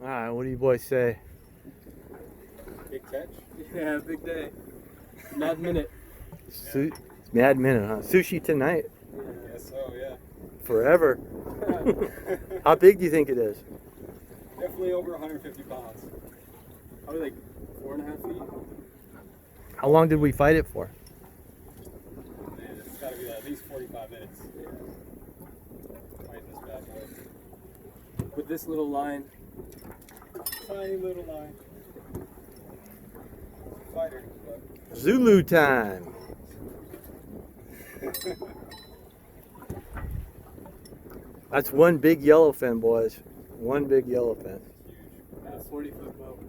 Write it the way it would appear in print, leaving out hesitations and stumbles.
All right, what do you boys say? Big catch? Yeah, big day. Mad minute. Mad minute, huh? Sushi tonight. I guess so, yeah. Forever. How big do you think it is? Definitely over 150 pounds. Probably like 4.5 feet. How long did we fight it for? Man, it's got to be at least 45 minutes. Yeah. Fighting this bad boy. With this little line. Tiny little line. Fighter, but... Zulu time. That's one big yellowfin, boys. One big yellowfin. Huge. At a 40-foot boat.